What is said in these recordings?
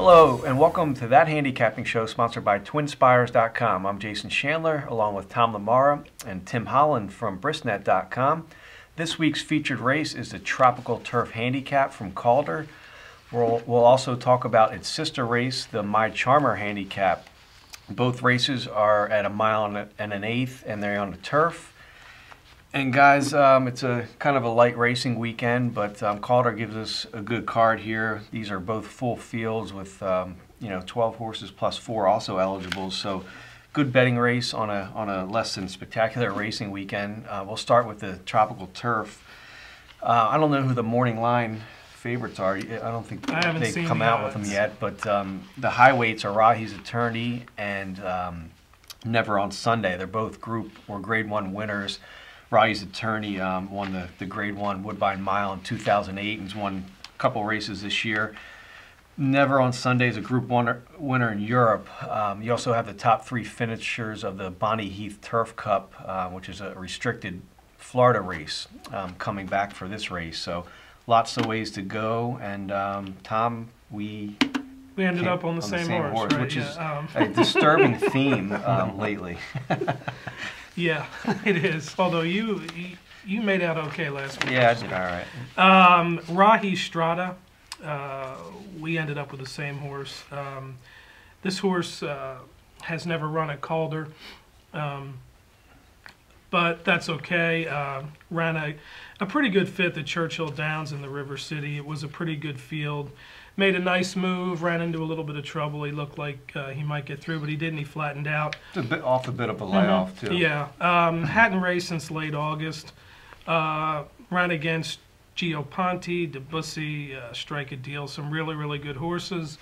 Hello and welcome to That Handicapping Show sponsored by TwinSpires.com. I'm Jason Chandler along with Tom Lamara and Tim Holland from Brisnet.com. This week's featured race is the Tropical Turf Handicap from Calder. We'll also talk about its sister race, the My Charmer Handicap. Both races are at 1.1 miles and they're on the turf. And guys, it's a kind of a light racing weekend, but Calder gives us a good card here. These are both full fields with 12 horses plus 4 also eligible. So good betting race on a less than spectacular racing weekend. We'll start with the Tropical Turf. I don't know who the morning line favorites are. I don't think they've come out with them yet, but the high weights are Rahi's Attorney and Never on Sunday. They're both Group or Grade 1 winners. Rahi's Attorney won the Grade 1 Woodbine Mile in 2008 and has won a couple races this year. Never on Sunday is a Group 1 winner in Europe. You also have the top 3 finishers of the Bonnie Heath Turf Cup, which is a restricted Florida race, coming back for this race. So lots of ways to go. And Tom, we ended up on the same horse, right? Which is a disturbing theme lately. Yeah, it is. Although you made out okay last week. Yeah, I did all right. Rahi Strada, we ended up with the same horse. This horse has never run at Calder, but that's okay. Ran a pretty good fit at Churchill Downs in the River City. It was a pretty good field. Made a nice move, ran into a little bit of trouble. He looked like he might get through, but he didn't. He flattened out. It's a bit of a layoff, too. Yeah. Hadn't raced since late August. Ran against Gio Ponte, Debussy, Strike a Deal, some really, really good horses.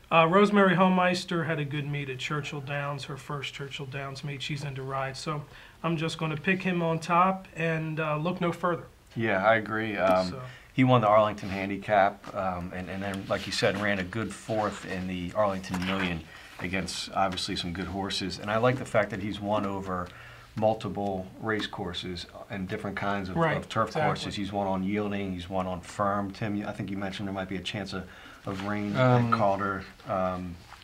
Rosemary Homeister had a good meet at Churchill Downs, her first Churchill Downs meet. She's into ride, so I'm just going to pick him on top and look no further. Yeah, I agree. He won the Arlington Handicap, and then, like you said, ran a good 4th in the Arlington Million against, obviously, some good horses. And I like the fact that he's won over multiple race courses and different kinds of turf courses. He's won on yielding, he's won on firm. Tim, I think you mentioned there might be a chance of rain at Calder.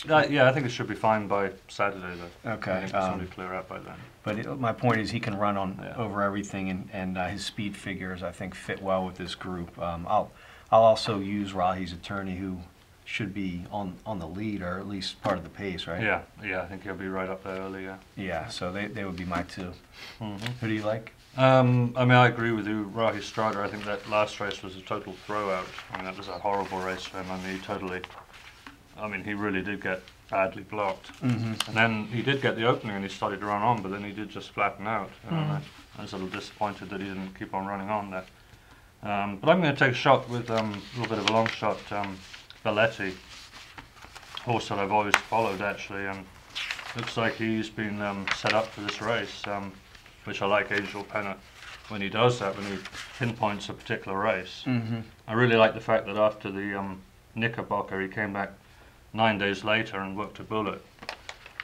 Yeah, I think it should be fine by Saturday, though. Okay. I think it's going to clear out by then. But my point is he can run on over everything, and his speed figures, I think, fit well with this group. I'll also use Rahi's Attorney, who should be on the lead, or at least part of the pace, right? Yeah, I think he'll be right up there early, yeah. Yeah, so they would be my 2. Who do you like? I mean, I agree with you. Rahi Strada, I think that last race was a total throwout. I mean, that was a horrible race for him. I mean, he really did get badly blocked. And then he did get the opening and he started to run on, but then he did just flatten out. I was a little disappointed that he didn't keep on running on there. But I'm going to take a shot with a little bit of a long shot, Belletti, horse that I've always followed actually, and looks like he's been set up for this race, which I like Angel Penna when he does that, when he pinpoints a particular race. I really like the fact that after the Knickerbocker he came back 9 days later and worked a bullet,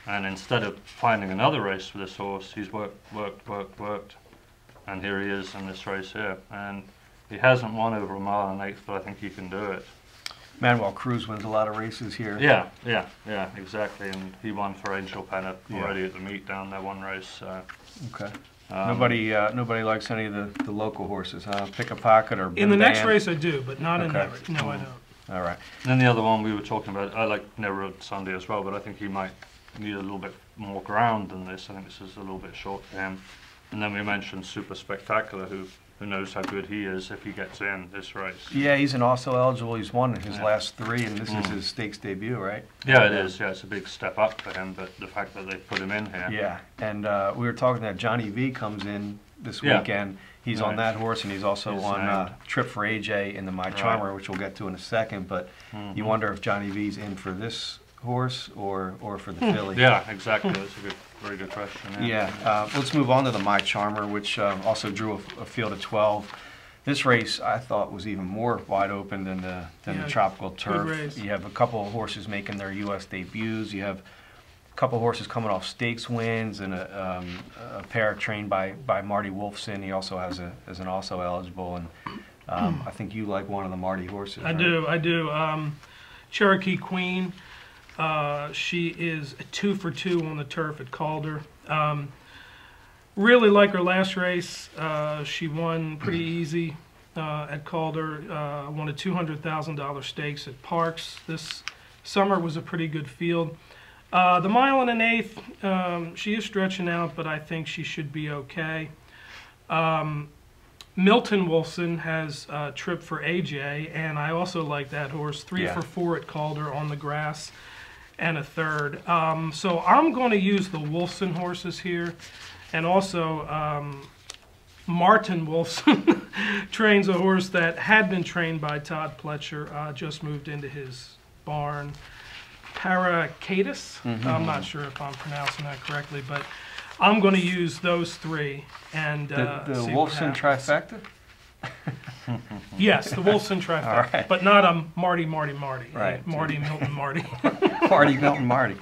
and instead of finding another race for this horse, he's worked, and here he is in this race here, and he hasn't won over 1.1 miles, but I think he can do it. Manuel Cruz wins a lot of races here. Yeah, exactly, and he won for Angel Penna already at the meet down there, one race. Okay. Nobody likes any of the local horses, huh? Pick a Pocket or in the next race I do, but not in that race. No, I don't. All right. And then the other one we were talking about, I like Never Sunday as well, but I think he might need a little bit more ground than this. I think this is a little bit short for him. And then we mentioned Super Spectacular, who knows how good he is if he gets in this race. Yeah, he's an also eligible. He's won in his last 3, and this is his stakes debut, right? Yeah, it is. Yeah, it's a big step up for him, but the fact that they put him in here. Yeah, and we were talking that Johnny V comes in this weekend. He's on that horse, and he's also on Trip for AJ in the My Charmer, which we'll get to in a second. But you wonder if Johnny V's in for this horse or for the filly. Yeah, exactly. That's a very good question. Yeah. Let's move on to the My Charmer, which also drew a field of 12. This race I thought was even more wide open than the Tropical Turf. You have a couple of horses making their U.S. debuts. You have a couple horses coming off stakes wins, and a pair trained by Marty Wolfson. He also has an also eligible, and I think you like one of the Marty horses. I do. Cherokee Queen. She is a 2 for 2 on the turf at Calder. Really like her last race. She won pretty easy at Calder. Won a $200,000 stakes at Parks. This summer was a pretty good field. The 1.125, she is stretching out, but I think she should be okay. Milton Wolfson has tripped for AJ, and I also like that horse. 3 for 4 at Calder on the grass and a third. So I'm going to use the Wolfson horses here. And also, Martin Wolfson trains a horse that had been trained by Todd Pletcher, just moved into his barn. Paracatus. I'm not sure if I'm pronouncing that correctly, but I'm going to use those three. And the Wolfson trifecta? Yes, the Wolfson trifecta, right. But not Marty. Right. Marty, Milton, Marty. Marty, Milton, Marty.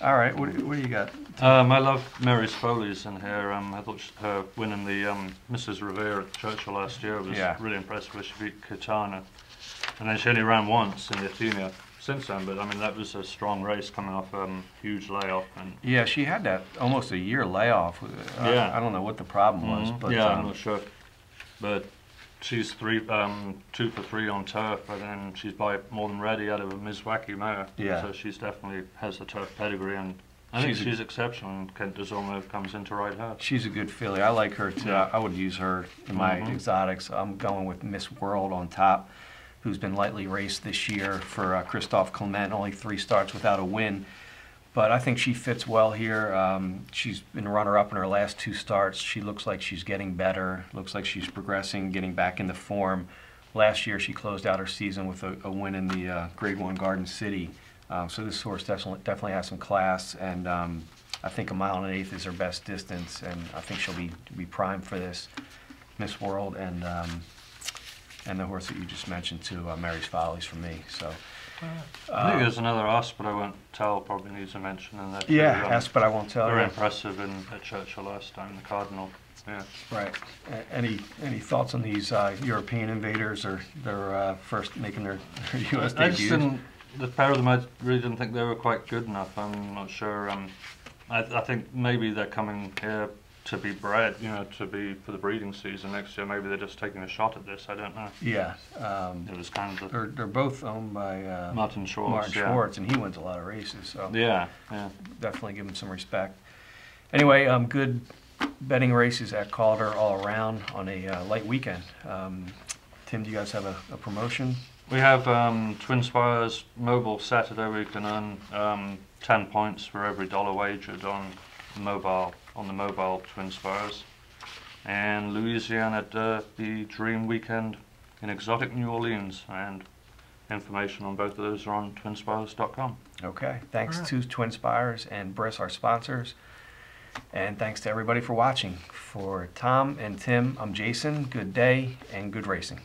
All right, what do you got? I love Mary's Foley's in here. I thought her winning the Mrs. Revere at Churchill last year was really impressive. She beat Katana. And then she only ran once in the Athenia since then, but I mean, that was a strong race coming off a huge layoff. And yeah, she had that almost a year layoff. I don't know what the problem was. But, yeah, I'm not sure. But she's 2 for 3 on turf, and then she's by more than ready out of a Ms. Wacky mare. Yeah. So she's definitely has the turf pedigree, and I think she's exceptional, and Kent Desormeaux comes in to ride her. She's a good filly. I like her too. I would use her in my exotics. I'm going with Miss World on top, who's been lightly raced this year for Christophe Clement, only 3 starts without a win. But I think she fits well here. She's been runner-up in her last 2 starts. She looks like she's getting better, looks like she's progressing, getting back into form. Last year she closed out her season with a win in the Grade 1 Garden City. So this horse definitely has some class, and I think 1 1/8 is her best distance, and I think she'll be primed for this. Miss World and the horse that you just mentioned too, Mary's Follies for me. So I think there's another Ask But I Won't Tell probably needs a mention in that. Yeah, Ask But I Won't Tell. Very impressive at Churchill last time, the Cardinal. Yeah. Right. Any thoughts on these European invaders, or they're first making their U.S. debuts? The pair of them, I really didn't think they were quite good enough. I'm not sure. I think maybe they're coming here to be bred, to be for the breeding season next year. Maybe they're just taking a shot at this. I don't know. Yeah. It was kind of they're both owned by Martin Schwartz. Martin Schwartz, and he wins a lot of races. So yeah. Definitely give him some respect. Anyway, good betting races at Calder all around on a light weekend. Tim, do you guys have a promotion? We have Twin Spires Mobile Saturday. We can earn 10 points for every $1 wagered on the mobile Twin Spires. And Louisiana Derby Dream Weekend in exotic New Orleans. And information on both of those are on twinspires.com. Okay. Thanks to Twin Spires and Briss, our sponsors. And thanks to everybody for watching. For Tom and Tim, I'm Jason. Good day and good racing.